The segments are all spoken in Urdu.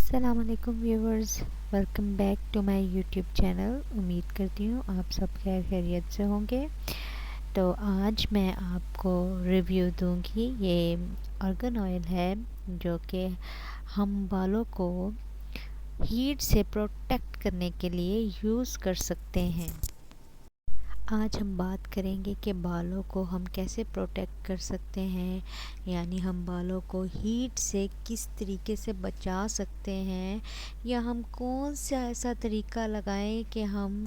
السلام علیکم viewers, welcome back to my YouTube channel. امید کرتی ہوں آپ سب خیر خیریت سے ہوں گے۔ تو آج میں آپ کو ریویو دوں گی۔ یہ ارگن آئل ہے جو کہ ہم بالوں کو ہیٹ سے پروٹیکٹ کرنے کے لیے یوز کر سکتے ہیں۔ آج ہم بات کریں گے کہ بالوں کو ہم کیسے پروٹیکٹ کر سکتے ہیں، یعنی ہم بالوں کو ہیٹ سے کس طریقے سے بچا سکتے ہیں، یا ہم کون سا ایسا طریقہ لگائیں کہ ہم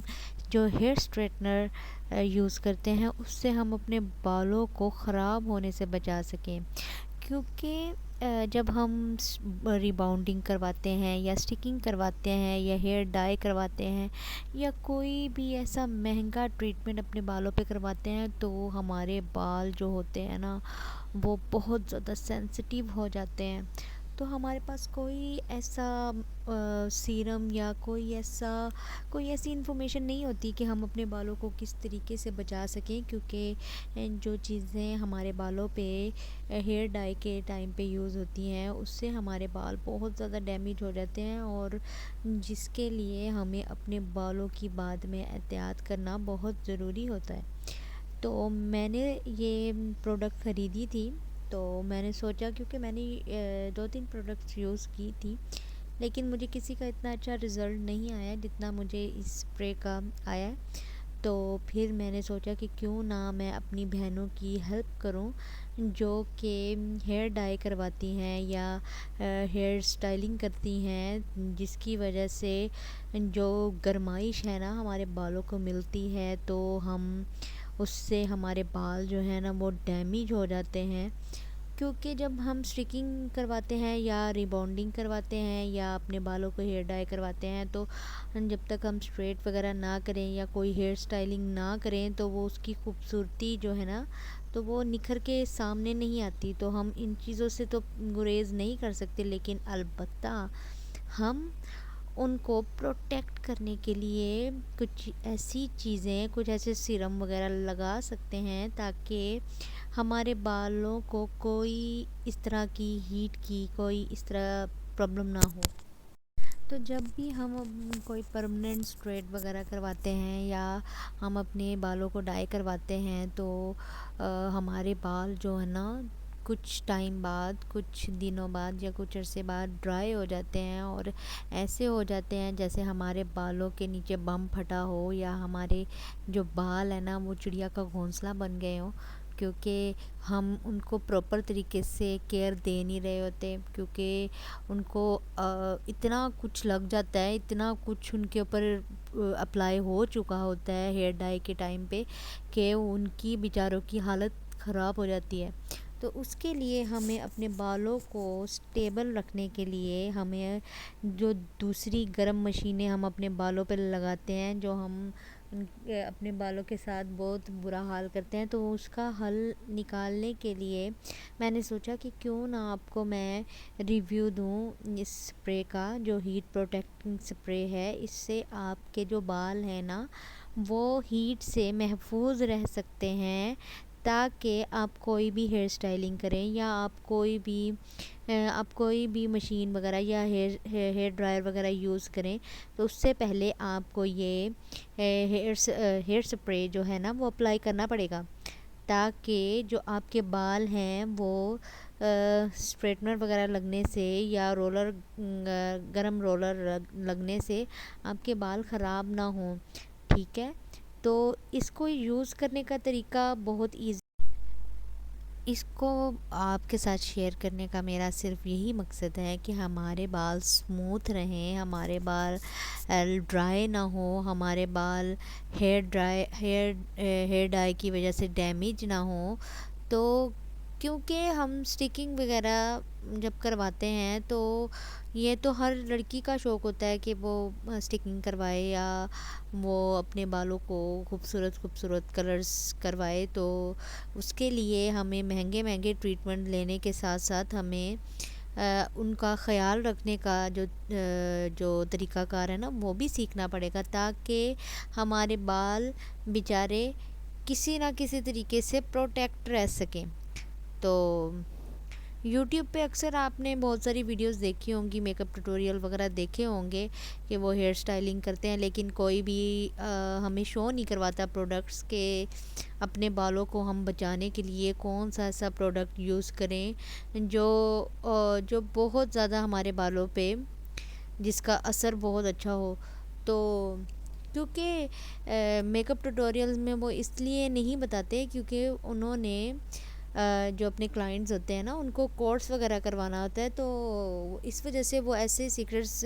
جو ہیئر اسٹریٹنر یوز کرتے ہیں اس سے ہم اپنے بالوں کو خراب ہونے سے بچا سکیں۔ کیونکہ جب ہم ریباؤنڈنگ کرواتے ہیں یا اسٹکنگ کرواتے ہیں یا ہیئر ڈائی کرواتے ہیں یا کوئی بھی ایسا مہنگا ٹریٹمنٹ اپنے بالوں پہ کرواتے ہیں تو ہمارے بال جو ہوتے ہیں نا وہ بہت زیادہ سینسٹیو ہو جاتے ہیں۔ تو ہمارے پاس کوئی ایسا سیرم یا کوئی ایسی انفارمیشن نہیں ہوتی کہ ہم اپنے بالوں کو کس طریقے سے بچا سکیں، کیونکہ جو چیزیں ہمارے بالوں پہ ہیئر ڈائی کے ٹائم پہ یوز ہوتی ہیں اس سے ہمارے بال بہت زیادہ ڈیمیج ہو جاتے ہیں، اور جس کے لیے ہمیں اپنے بالوں کی بعد میں احتیاط کرنا بہت ضروری ہوتا ہے۔ تو میں نے یہ پروڈکٹ خریدی تھی، تو میں نے سوچا، کیونکہ میں نے 2-3 پروڈکٹس یوز کی تھی لیکن مجھے کسی کا اتنا اچھا رزلٹ نہیں آیا جتنا مجھے اس اسپرے کا آیا ہے۔ تو پھر میں نے سوچا کہ کیوں نہ میں اپنی بہنوں کی ہیلپ کروں جو کہ ہیئر ڈائی کرواتی ہیں یا ہیئر اسٹائلنگ کرتی ہیں، جس کی وجہ سے جو گرمائش ہے نا ہمارے بالوں کو ملتی ہے تو اس سے ہمارے بال جو ہیں نا وہ ڈیمیج ہو جاتے ہیں۔ کیونکہ جب ہم اسٹرکنگ کرواتے ہیں یا ریبانڈنگ کرواتے ہیں یا اپنے بالوں کو ہیئر ڈائی کرواتے ہیں تو جب تک ہم اسٹریٹ وغیرہ نہ کریں یا کوئی ہیئر اسٹائلنگ نہ کریں تو وہ اس کی خوبصورتی جو ہے نا تو وہ نکھر کے سامنے نہیں آتی۔ تو ہم ان چیزوں سے تو گریز نہیں کر سکتے، لیکن البتہ ہم ان کو پروٹیکٹ کرنے کے لیے کچھ ایسی چیزیں، کچھ ایسے سیرم وغیرہ لگا سکتے ہیں تاکہ ہمارے بالوں کو کوئی اس طرح کی ہیٹ کی کوئی اس طرح پرابلم نہ ہو۔ تو جب بھی ہم کوئی پرماننٹ اسٹریٹ وغیرہ کرواتے ہیں یا ہم اپنے بالوں کو ڈائی کرواتے ہیں تو ہمارے بال جو ہے نا کچھ ٹائم بعد، کچھ دنوں بعد یا کچھ عرصے بعد ڈرائی ہو جاتے ہیں، اور ایسے ہو جاتے ہیں جیسے ہمارے بالوں کے نیچے بم پھٹا ہو یا ہمارے جو بال ہیں نا وہ چڑیا کا گھونسلہ بن گئے ہوں، کیونکہ ہم ان کو پراپر طریقے سے کیئر دے نہیں رہے ہوتے، کیونکہ ان کو اتنا کچھ لگ جاتا ہے، اتنا کچھ ان کے اوپر اپلائی ہو چکا ہوتا ہے ہیئر ڈائی کے ٹائم پہ کہ ان کی بیچاروں کی حالت خراب ہو جاتی ہے۔ تو اس کے لیے ہمیں اپنے بالوں کو سٹیبل رکھنے کے لیے ہمیں جو دوسری گرم مشینیں ہم اپنے بالوں پہ لگاتے ہیں، جو ہم اپنے بالوں کے ساتھ بہت برا حال کرتے ہیں، تو اس کا حل نکالنے کے لیے میں نے سوچا کہ کیوں نہ آپ کو میں ریویو دوں اس اسپرے کا، جو ہیٹ پروٹیکٹنگ اسپرے ہے۔ اس سے آپ کے جو بال ہیں نا وہ ہیٹ سے محفوظ رہ سکتے ہیں، تاکہ آپ کوئی بھی ہیئر اسٹائلنگ کریں یا آپ کوئی بھی مشین وغیرہ یا ہیئر ڈرائر وغیرہ یوز کریں تو اس سے پہلے آپ کو یہ ہیئر اسپرے جو ہے نا وہ اپلائی کرنا پڑے گا، تاکہ جو آپ کے بال ہیں وہ اسٹریٹنر وغیرہ لگنے سے یا گرم رولر لگنے سے آپ کے بال خراب نہ ہوں، ٹھیک ہے۔ تو اس کو یوز کرنے کا طریقہ بہت ایزی، اس کو آپ کے ساتھ شیئر کرنے کا میرا صرف یہی مقصد ہے کہ ہمارے بال سموتھ رہیں، ہمارے بال ڈرائی نہ ہوں، ہمارے بال ہیئر ڈائی کی وجہ سے ڈیمیج نہ ہوں۔ تو کیونکہ ہم اسٹکنگ وغیرہ جب کرواتے ہیں تو یہ تو ہر لڑکی کا شوق ہوتا ہے کہ وہ اسٹکنگ کروائے یا وہ اپنے بالوں کو خوبصورت کلرز کروائے، تو اس کے لیے ہمیں مہنگے ٹریٹمنٹ لینے کے ساتھ ساتھ ہمیں ان کا خیال رکھنے کا جو طریقہ کار ہے نا وہ بھی سیکھنا پڑے گا، تاکہ ہمارے بال بیچارے کسی نہ کسی طریقے سے پروٹیکٹ رہ سکیں۔ تو یوٹیوب پہ اکثر آپ نے بہت ساری ویڈیوز دیکھی ہوں گی، میک اپ ٹیوٹوریل وغیرہ دیکھے ہوں گے کہ وہ ہیئر سٹائلنگ کرتے ہیں، لیکن کوئی بھی ہمیں شو نہیں کرواتا پروڈکٹس کے اپنے بالوں کو ہم بچانے کے لیے کون سا ایسا پروڈکٹ یوز کریں جو بہت زیادہ ہمارے بالوں پہ جس کا اثر بہت اچھا ہو۔ تو کیونکہ میک اپ ٹیوٹوریلز میں وہ اس لیے نہیں بتاتے کیونکہ انہوں نے جو اپنے کلائنٹس ہوتے ہیں نا ان کو کورس وغیرہ کروانا ہوتا ہے، تو اس وجہ سے وہ ایسے سیکرٹس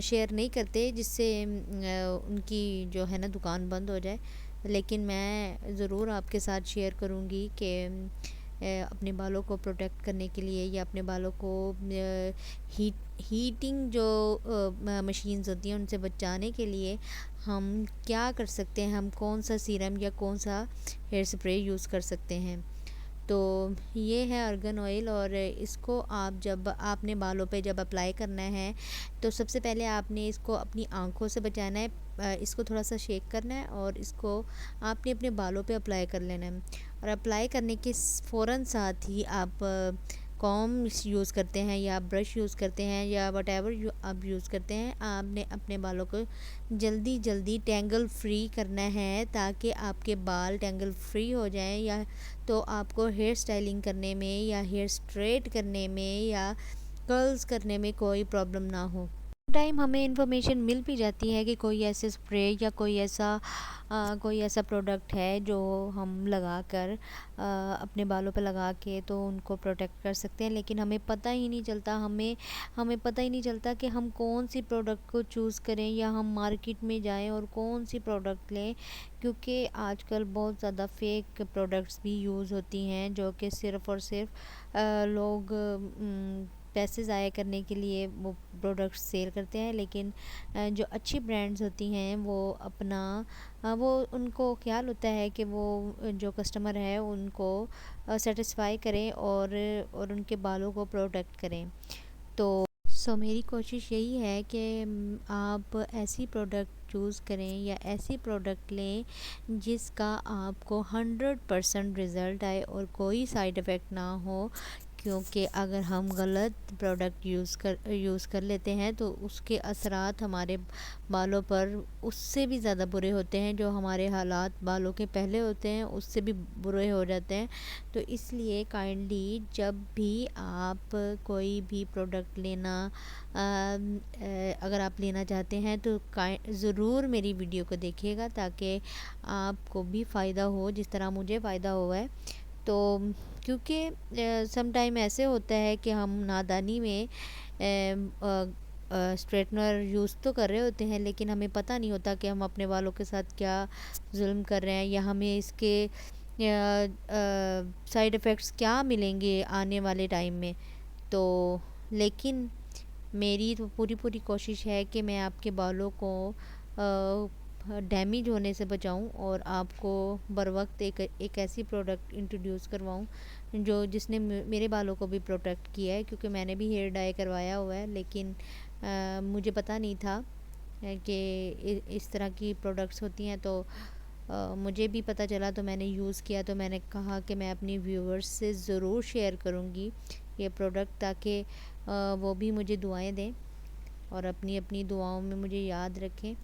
شیئر نہیں کرتے جس سے ان کی جو ہے نا دکان بند ہو جائے۔ لیکن میں ضرور آپ کے ساتھ شیئر کروں گی کہ اپنے بالوں کو پروٹیکٹ کرنے کے لیے یا اپنے بالوں کو ہیٹنگ جو مشینز ہوتی ہیں ان سے بچانے کے لیے ہم کیا کر سکتے ہیں، ہم کون سا سیرم یا کون سا ہیئر سپرے یوز کر سکتے ہیں۔ تو یہ ہے ارگن آئل، اور اس کو آپ نے بالوں پہ جب اپلائی کرنا ہے تو سب سے پہلے آپ نے اس کو اپنی آنکھوں سے بچانا ہے، اس کو تھوڑا سا شیک کرنا ہے اور اس کو آپ نے اپنے بالوں پہ اپلائی کر لینا ہے، اور اپلائی کرنے کے فوراً ساتھ ہی آپ کوم یوز کرتے ہیں یا برش یوز کرتے ہیں یا وٹ ایور آپ یوز کرتے ہیں، آپ نے اپنے بالوں کو جلدی جلدی ٹینگل فری کرنا ہے تاکہ آپ کے بال ٹینگل فری ہو جائیں، یا تو آپ کو ہیئر سٹائلنگ کرنے میں یا ہیئر سٹریٹ کرنے میں یا کرلز کرنے میں کوئی پرابلم نہ ہو۔ ٹائم ہمیں انفارمیشن مل بھی جاتی ہے کہ کوئی ایسے سپرے یا کوئی ایسا پروڈکٹ ہے جو ہم لگا کر اپنے بالوں پہ لگا کے تو ان کو پروٹیکٹ کر سکتے ہیں، لیکن ہمیں پتہ ہی نہیں چلتا ہمیں پتہ ہی نہیں چلتا کہ ہم کون سی پروڈکٹ کو چوز کریں یا ہم مارکیٹ میں جائیں اور کون سی پروڈکٹ لیں، کیونکہ آج کل بہت زیادہ فیک پروڈکٹس بھی یوز ہوتی ہیں جو کہ صرف اور صرف لوگ پیسے ضائع کرنے کے لیے وہ پروڈکٹس سیل کرتے ہیں، لیکن جو اچھی برانڈز ہوتی ہیں وہ ان کو خیال ہوتا ہے کہ وہ جو کسٹمر ہے ان کو سیٹسفائی کریں اور ان کے بالوں کو پروٹیکٹ کریں۔ تو میری کوشش یہی ہے کہ آپ ایسی پروڈکٹ چوز کریں یا ایسی پروڈکٹ لیں جس کا آپ کو 100% رزلٹ آئے اور کوئی سائیڈ ایفیکٹ نہ ہو، کیونکہ اگر ہم غلط پروڈکٹ یوز کر لیتے ہیں تو اس کے اثرات ہمارے بالوں پر اس سے بھی زیادہ برے ہوتے ہیں، جو ہمارے حالات بالوں کے پہلے ہوتے ہیں اس سے بھی برے ہو جاتے ہیں۔ تو اس لیے کائنڈلی جب بھی آپ کوئی بھی پروڈکٹ اگر آپ لینا چاہتے ہیں تو ضرور میری ویڈیو کو دیکھیے گا تاکہ آپ کو بھی فائدہ ہو جس طرح مجھے فائدہ ہوا ہے۔ تو کیونکہ سم ٹائم ایسے ہوتا ہے کہ ہم نادانی میں اسٹریٹنر یوز تو کر رہے ہوتے ہیں لیکن ہمیں پتہ نہیں ہوتا کہ ہم اپنے بالوں کے ساتھ کیا ظلم کر رہے ہیں، یا ہمیں اس کے سائیڈ ایفیکٹس کیا ملیں گے آنے والے ٹائم میں۔ تو لیکن میری تو پوری کوشش ہے کہ میں آپ کے بالوں کو ڈیمیج ہونے سے بچاؤں اور آپ کو بر وقت ایک ایسی پروڈکٹ انٹروڈیوس کرواؤں جس نے میرے بالوں کو بھی پروٹیکٹ کیا ہے، کیونکہ میں نے بھی ہیئر ڈائی کروایا ہوا ہے، لیکن مجھے پتہ نہیں تھا کہ اس طرح کی پروڈکٹس ہوتی ہیں، تو مجھے بھی پتہ چلا تو میں نے یوز کیا، تو میں نے کہا کہ میں اپنی ویورز سے ضرور شیئر کروں گی یہ پروڈکٹ تاکہ وہ بھی مجھے دعائیں دیں اور اپنی دعاؤں میں مجھے یاد رکھیں۔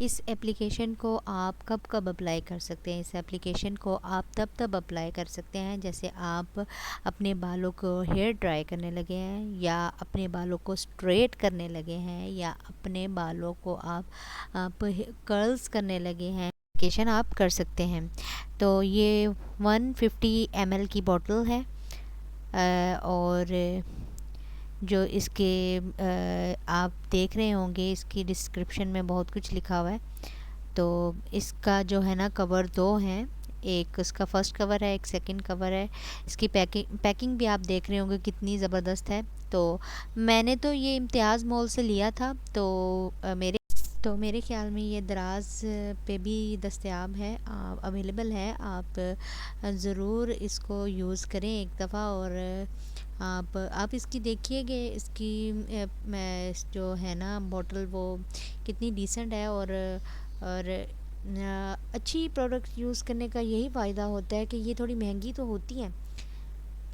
اس اپلیکیشن کو آپ کب اپلائی کر سکتے ہیں؟ اس اپلیکیشن کو آپ تب اپلائی کر سکتے ہیں جیسے آپ اپنے بالوں کو ہیئر ڈرائی کرنے لگے ہیں، یا اپنے بالوں کو اسٹریٹ کرنے لگے ہیں، یا اپنے بالوں کو آپ کرلز کرنے لگے ہیں، اپلیکیشن آپ کر سکتے ہیں۔ تو یہ 150 ml کی بوٹل ہے، اور جو اس کے آپ دیکھ رہے ہوں گے اس کی ڈسکرپشن میں بہت کچھ لکھا ہوا ہے۔ تو اس کا جو ہے نا کور 2 ہیں، ایک اس کا فرسٹ کور ہے، ایک سیکنڈ کور ہے۔ اس کی پیکنگ بھی آپ دیکھ رہے ہوں گے کتنی زبردست ہے۔ تو میں نے تو یہ امتیاز مال سے لیا تھا، میرے خیال میں یہ دراز پہ بھی دستیاب ہے، اویلیبل ہے، آپ ضرور اس کو یوز کریں ایک دفعہ، اور آپ اس کی دیکھیے گے، اس کی جو ہے نا بوٹل وہ کتنی ڈیسنٹ ہے، اور اچھی پروڈکٹ یوز کرنے کا یہی فائدہ ہوتا ہے کہ یہ تھوڑی مہنگی تو ہوتی ہیں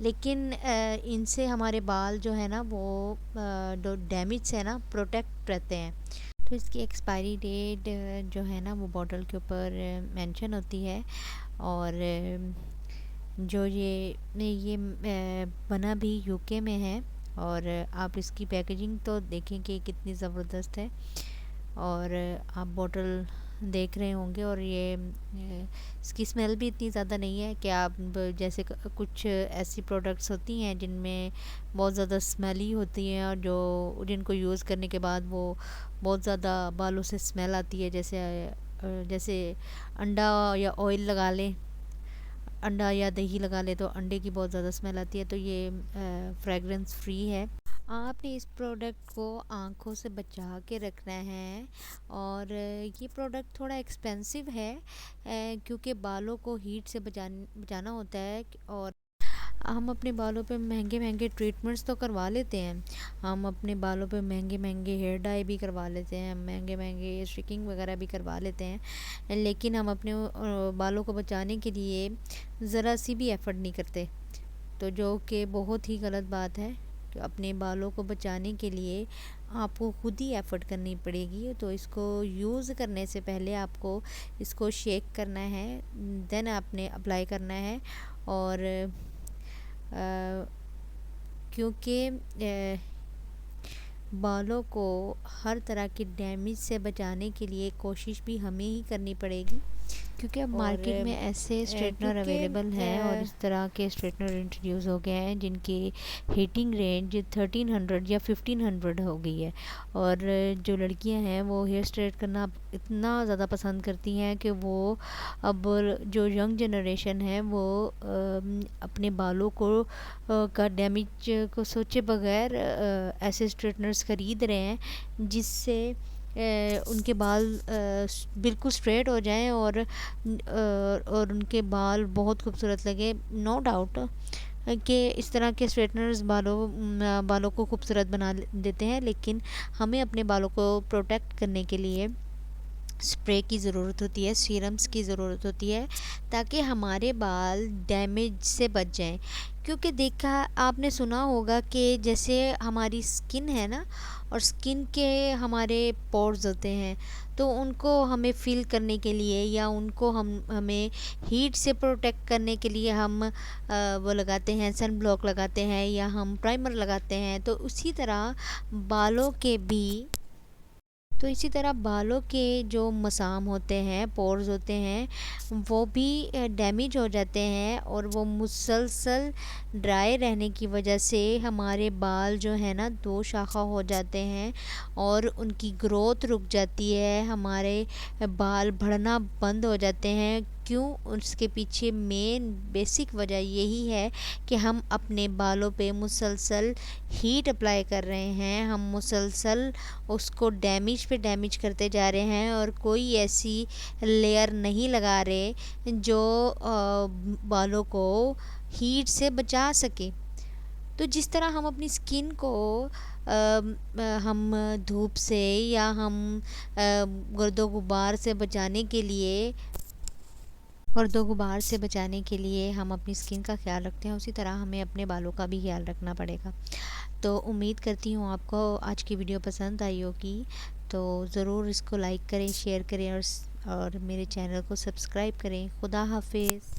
لیکن ان سے ہمارے بال جو ہے نا وہ ڈیمیج سے نا پروٹیکٹ رہتے ہیں۔ تو اس کی ایکسپائری ڈیٹ جو ہے نا وہ بوٹل کے اوپر مینشن ہوتی ہے، اور جو یہ بنا بھی یو کے میں ہے، اور آپ اس کی پیکیجنگ تو دیکھیں کہ کتنی زبردست ہے، اور آپ بوٹل دیکھ رہے ہوں گے، اور یہ اس کی اسمیل بھی اتنی زیادہ نہیں ہے کہ آپ جیسے کچھ ایسی پروڈکٹس ہوتی ہیں جن میں بہت زیادہ اسمیلی ہوتی ہیں، اور جن کو یوز کرنے کے بعد وہ بہت زیادہ بالوں سے اسمیل آتی ہے، جیسے انڈا یا آئل لگا لیں، انڈا یا دہی لگا لے تو انڈے کی بہت زیادہ اسمیل آتی ہے۔ تو یہ فریگرنس فری ہے۔ آپ نے اس پروڈکٹ کو آنکھوں سے بچا کے رکھنا ہے، اور یہ پروڈکٹ تھوڑا ایکسپینسو ہے کیونکہ بالوں کو ہیٹ سے بچانا ہوتا ہے، اور ہم اپنے بالوں پہ مہنگے مہنگے ٹریٹمنٹس تو کروا لیتے ہیں، ہم اپنے بالوں پہ مہنگے مہنگے ہیئر ڈائی بھی کروا لیتے ہیں، مہنگے مہنگے اسٹرکنگ وغیرہ بھی کروا لیتے ہیں، لیکن ہم اپنے بالوں کو بچانے کے لیے ذرا سی بھی ایفرٹ نہیں کرتے، تو جو کہ بہت ہی غلط بات ہے۔ کہ اپنے بالوں کو بچانے کے لیے آپ کو خود ہی ایفرٹ کرنی پڑے گی، تو اس کو یوز کرنے سے پہلے آپ کو اس کو شیک کرنا ہے، دین آپ نے اپلائی کرنا ہے، اور کیونکہ بالوں کو ہر طرح کی ڈیمیج سے بچانے کے لیے کوشش بھی ہمیں ہی کرنی پڑے گی، کیونکہ اب مارکیٹ میں ایسے اسٹریٹنر اویلیبل ہیں، اور اس طرح کے اسٹریٹنر انٹروڈیوس ہو گئے ہیں جن کی ہیٹنگ رینج 1300 یا 1500 ہو گئی ہے، اور جو لڑکیاں ہیں وہ ہیئر اسٹریٹ کرنا اتنا زیادہ پسند کرتی ہیں کہ وہ اب جو ینگ جنریشن ہے وہ اپنے بالوں کو کا ڈیمیج کو سوچے بغیر ایسے اسٹریٹنرز خرید رہے ہیں جس سے ان کے بال بالکل اسٹریٹ ہو جائیں، اور ان کے بال بہت خوبصورت لگے۔ نو ڈاؤٹ کہ اس طرح کے اسٹریٹنرز بالوں کو خوبصورت بنا دیتے ہیں، لیکن ہمیں اپنے بالوں کو پروٹیکٹ کرنے کے لیے اسپرے کی ضرورت ہوتی ہے، سیرمز کی ضرورت ہوتی ہے، تاکہ ہمارے بال ڈیمیج سے بچ جائیں۔ کیونکہ دیکھا آپ نے سنا ہوگا کہ جیسے ہماری اسکن ہے نا، اور اسکن کے ہمارے پورز ہوتے ہیں، تو ان کو ہمیں فل کرنے کے لیے، یا ان کو ہمیں ہیٹ سے پروٹیکٹ کرنے کے لیے ہم وہ لگاتے ہیں، سن بلاک لگاتے ہیں، یا ہم پرائمر لگاتے ہیں، تو اسی طرح بالوں کے جو مسام ہوتے ہیں، پورز ہوتے ہیں، وہ بھی ڈیمیج ہو جاتے ہیں، اور وہ مسلسل ڈرائی رہنے کی وجہ سے ہمارے بال جو ہے نا دو شاخہ ہو جاتے ہیں، اور ان کی گروتھ رک جاتی ہے، ہمارے بال بڑھنا بند ہو جاتے ہیں۔ کیوں؟ اس کے پیچھے مین بیسک وجہ یہی ہے کہ ہم اپنے بالوں پہ مسلسل ہیٹ اپلائی کر رہے ہیں، ہم مسلسل اس کو ڈیمیج پہ ڈیمیج کرتے جا رہے ہیں، اور کوئی ایسی لیئر نہیں لگا رہے جو بالوں کو ہیٹ سے بچا سکے۔ تو جس طرح ہم اپنی اسکن کو ہم دھوپ سے یا ہم گرد و غبار سے بچانے کے لیے ہم اپنی اسکن کا خیال رکھتے ہیں، اسی طرح ہمیں اپنے بالوں کا بھی خیال رکھنا پڑے گا۔ تو امید کرتی ہوں آپ کو آج کی ویڈیو پسند آئی ہوگی، تو ضرور اس کو لائک کریں، شیئر کریں، اور میرے چینل کو سبسکرائب کریں۔ خدا حافظ۔